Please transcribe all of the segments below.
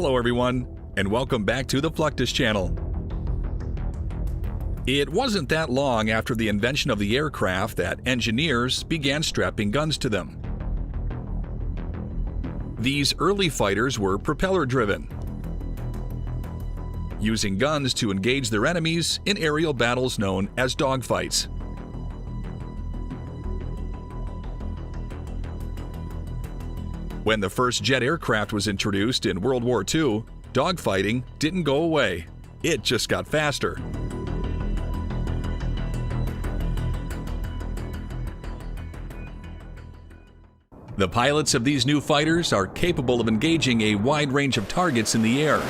Hello everyone, and welcome back to the Fluctus channel. It wasn't that long after the invention of the aircraft that engineers began strapping guns to them. These early fighters were propeller-driven, using guns to engage their enemies in aerial battles known as dogfights. When the first jet aircraft was introduced in World War II, dogfighting didn't go away. It just got faster. The pilots of these new fighters are capable of engaging a wide range of targets in the air,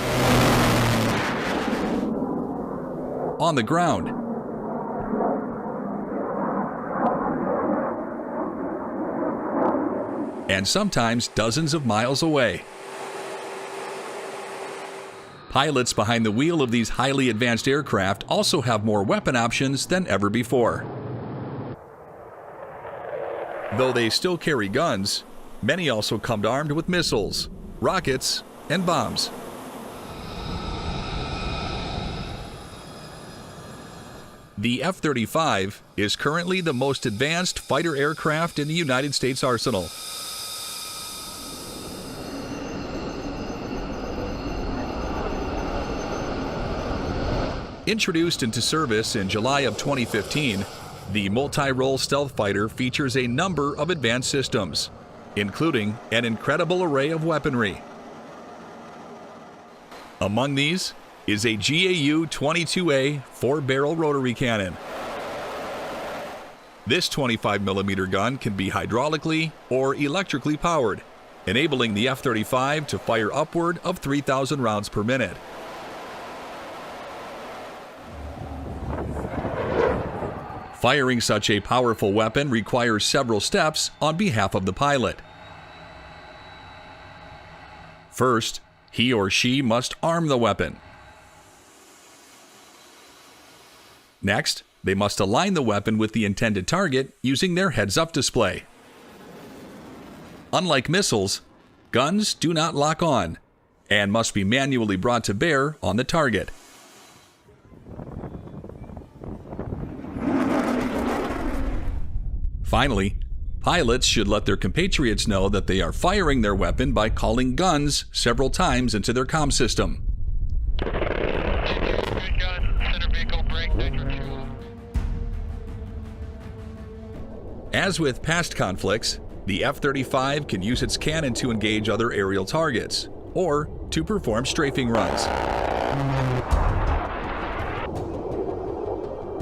on the ground, and sometimes dozens of miles away. Pilots behind the wheel of these highly advanced aircraft also have more weapon options than ever before. Though they still carry guns, many also come armed with missiles, rockets, and bombs. The F-35 is currently the most advanced fighter aircraft in the United States arsenal. Introduced into service in July of 2015, the multi-role stealth fighter features a number of advanced systems, including an incredible array of weaponry. Among these is a GAU-22A 4-barrel rotary cannon. This 25mm gun can be hydraulically or electrically powered, enabling the F-35 to fire upward of 3,000 rounds per minute. Firing such a powerful weapon requires several steps on behalf of the pilot. First, he or she must arm the weapon. Next, they must align the weapon with the intended target using their heads-up display. Unlike missiles, guns do not lock on and must be manually brought to bear on the target. Finally, pilots should let their compatriots know that they are firing their weapon by calling guns several times into their comm system. As with past conflicts, the F-35 can use its cannon to engage other aerial targets, or to perform strafing runs.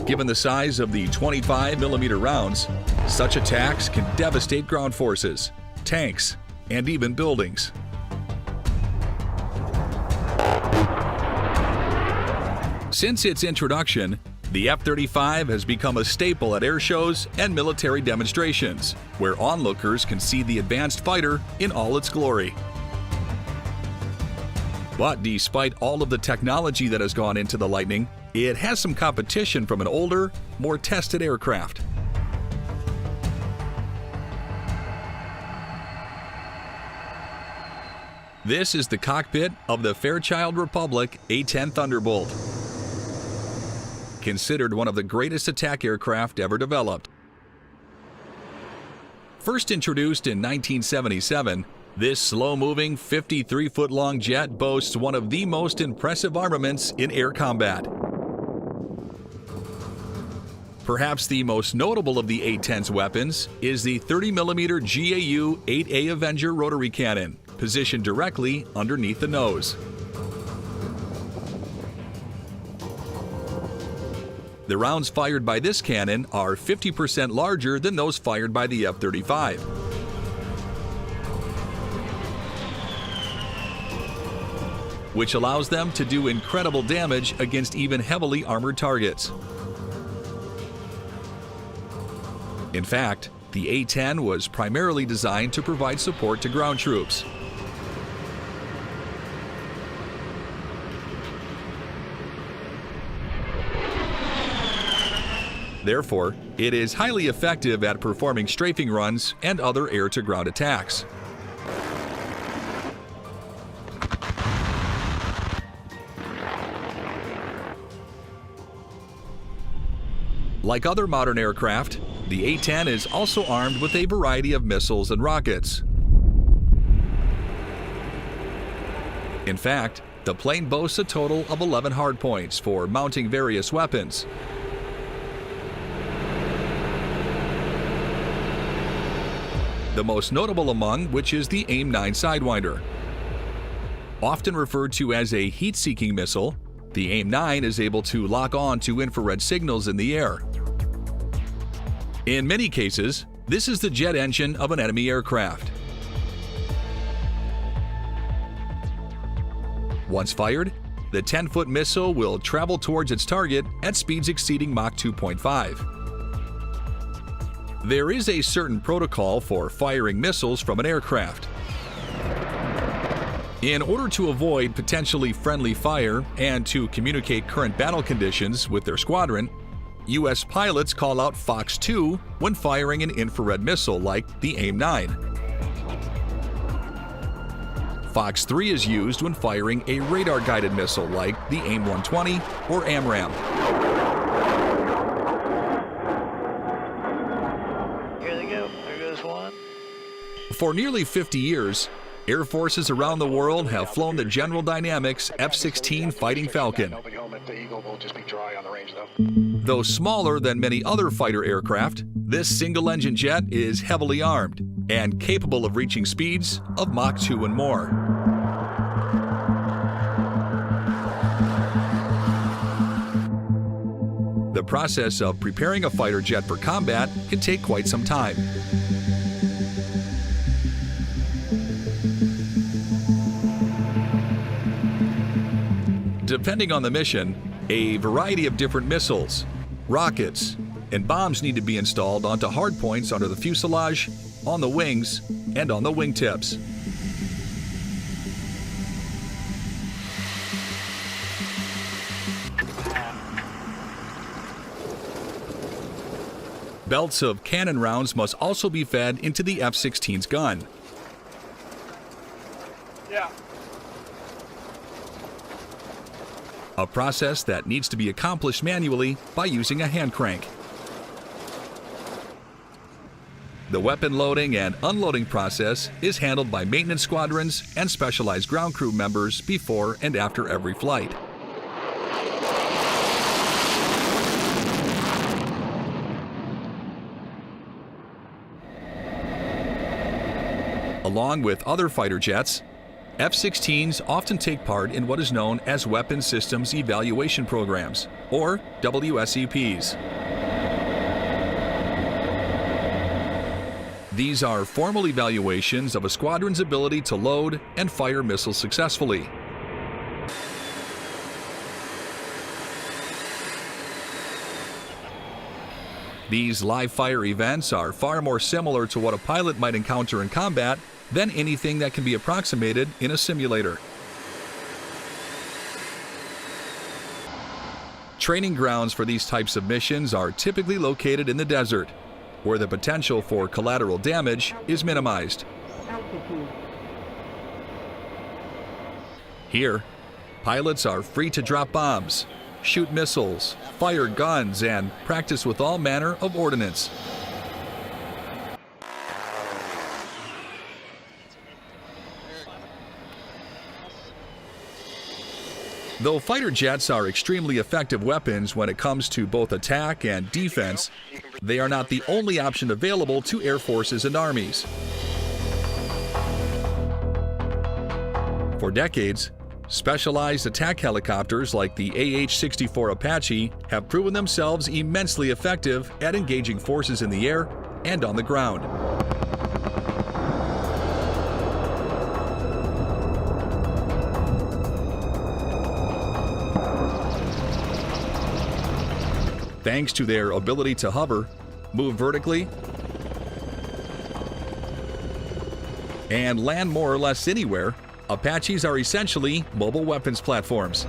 Given the size of the 25mm rounds, such attacks can devastate ground forces, tanks, and even buildings. Since its introduction, the F-35 has become a staple at air shows and military demonstrations, where onlookers can see the advanced fighter in all its glory. But despite all of the technology that has gone into the Lightning, it has some competition from an older, more tested aircraft. This is the cockpit of the Fairchild Republic A-10 Thunderbolt, considered one of the greatest attack aircraft ever developed. First introduced in 1977, this slow-moving 53-foot-long jet boasts one of the most impressive armaments in air combat. Perhaps the most notable of the A-10's weapons is the 30mm GAU-8A Avenger rotary cannon, positioned directly underneath the nose. The rounds fired by this cannon are 50% larger than those fired by the F-35. Which allows them to do incredible damage against even heavily armored targets. In fact, the A-10 was primarily designed to provide support to ground troops. Therefore, it is highly effective at performing strafing runs and other air-to-ground attacks. Like other modern aircraft, the A-10 is also armed with a variety of missiles and rockets. In fact, the plane boasts a total of 11 hardpoints for mounting various weapons. The most notable among which is the AIM-9 Sidewinder. Often referred to as a heat-seeking missile, the AIM-9 is able to lock on to infrared signals in the air. In many cases, this is the jet engine of an enemy aircraft. Once fired, the 10-foot missile will travel towards its target at speeds exceeding Mach 2.5. There is a certain protocol for firing missiles from an aircraft. In order to avoid potentially friendly fire and to communicate current battle conditions with their squadron, U.S. pilots call out Fox 2 when firing an infrared missile like the AIM-9. Fox 3 is used when firing a radar-guided missile like the AIM-120 or AMRAAM. Here they go. There goes one. For nearly 50 years, air forces around the world have flown the General Dynamics F-16 Fighting Falcon. Though smaller than many other fighter aircraft, this single-engine jet is heavily armed and capable of reaching speeds of Mach 2 and more. The process of preparing a fighter jet for combat can take quite some time. Depending on the mission, a variety of different missiles, rockets, and bombs need to be installed onto hardpoints under the fuselage, on the wings, and on the wingtips. Belts of cannon rounds must also be fed into the F-16's gun. Yeah. A process that needs to be accomplished manually by using a hand crank. The weapon loading and unloading process is handled by maintenance squadrons and specialized ground crew members before and after every flight. Along with other fighter jets, F-16s often take part in what is known as Weapon Systems Evaluation Programs, or WSEPs. These are formal evaluations of a squadron's ability to load and fire missiles successfully. These live-fire events are far more similar to what a pilot might encounter in combat than anything that can be approximated in a simulator. Training grounds for these types of missions are typically located in the desert, where the potential for collateral damage is minimized. Here, pilots are free to drop bombs, shoot missiles, fire guns, and practice with all manner of ordnance. Though fighter jets are extremely effective weapons when it comes to both attack and defense, they are not the only option available to air forces and armies. For decades, specialized attack helicopters like the AH-64 Apache have proven themselves immensely effective at engaging forces in the air and on the ground. Thanks to their ability to hover, move vertically, and land more or less anywhere, Apaches are essentially mobile weapons platforms.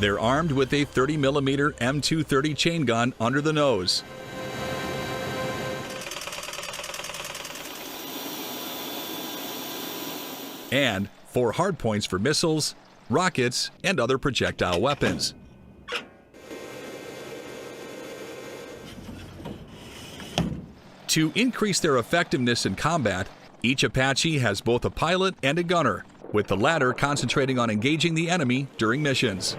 They're armed with a 30mm M230 chain gun under the nose. And 4 hardpoints for missiles, rockets, and other projectile weapons. To increase their effectiveness in combat, each Apache has both a pilot and a gunner, with the latter concentrating on engaging the enemy during missions.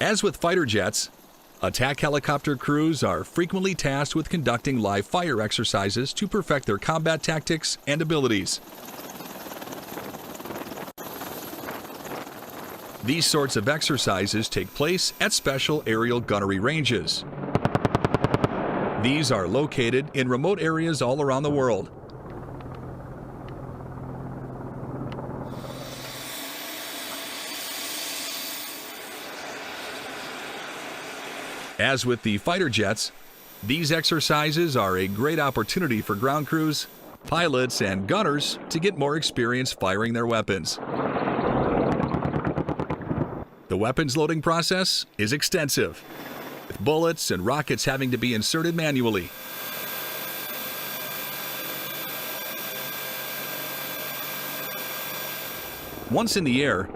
As with fighter jets, attack helicopter crews are frequently tasked with conducting live fire exercises to perfect their combat tactics and abilities. These sorts of exercises take place at special aerial gunnery ranges. These are located in remote areas all around the world. As with the fighter jets, these exercises are a great opportunity for ground crews, pilots, and gunners to get more experience firing their weapons. The weapons loading process is extensive, with bullets and rockets having to be inserted manually. Once in the air,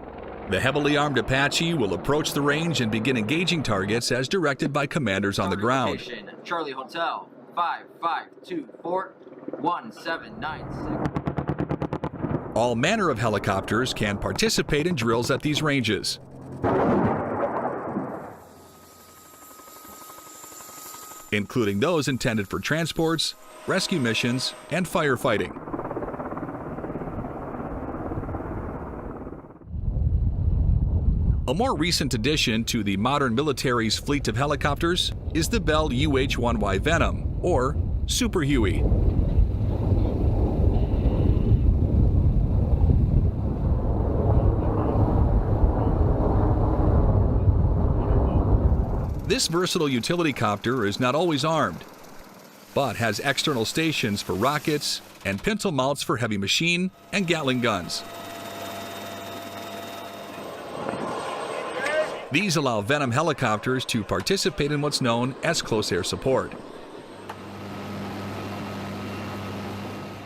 the heavily armed Apache will approach the range and begin engaging targets as directed by commanders on the ground. Charlie Hotel 5524 1796. All manner of helicopters can participate in drills at these ranges. Including those intended for transports, rescue missions, and firefighting. A more recent addition to the modern military's fleet of helicopters is the Bell UH-1Y Venom, or Super Huey. This versatile utility copter is not always armed, but has external stations for rockets and pintle mounts for heavy machine and Gatling guns. These allow Venom helicopters to participate in what's known as close air support.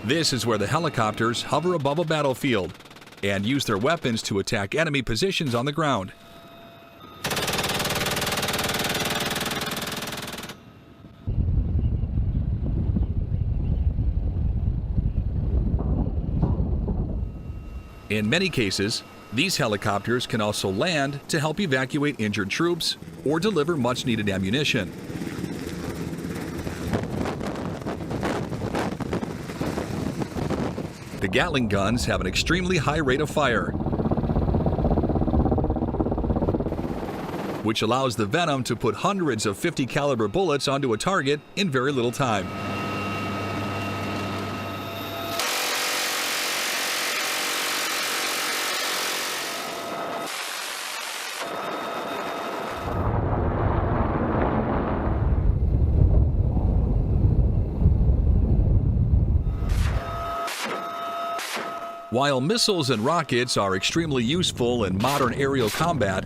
This is where the helicopters hover above a battlefield and use their weapons to attack enemy positions on the ground. In many cases, these helicopters can also land to help evacuate injured troops or deliver much-needed ammunition. The Gatling guns have an extremely high rate of fire, which allows the Venom to put hundreds of .50 caliber bullets onto a target in very little time. While missiles and rockets are extremely useful in modern aerial combat,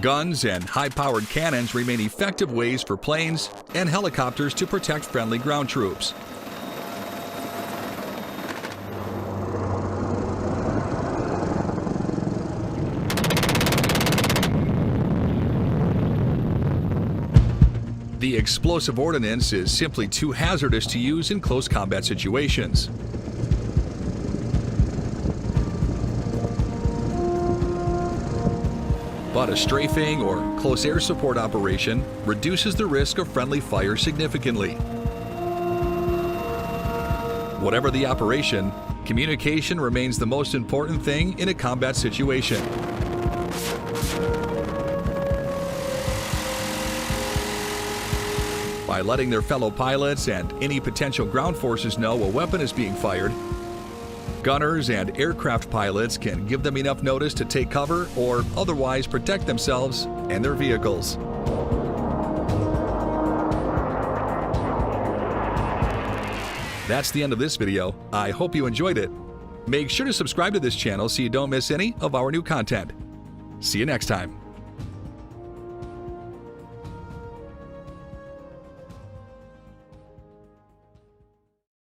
guns and high-powered cannons remain effective ways for planes and helicopters to protect friendly ground troops. The explosive ordnance is simply too hazardous to use in close combat situations. But a strafing or close air support operation reduces the risk of friendly fire significantly. Whatever the operation, communication remains the most important thing in a combat situation. By letting their fellow pilots and any potential ground forces know a weapon is being fired, gunners and aircraft pilots can give them enough notice to take cover or otherwise protect themselves and their vehicles. That's the end of this video. I hope you enjoyed it. Make sure to subscribe to this channel so you don't miss any of our new content. See you next time.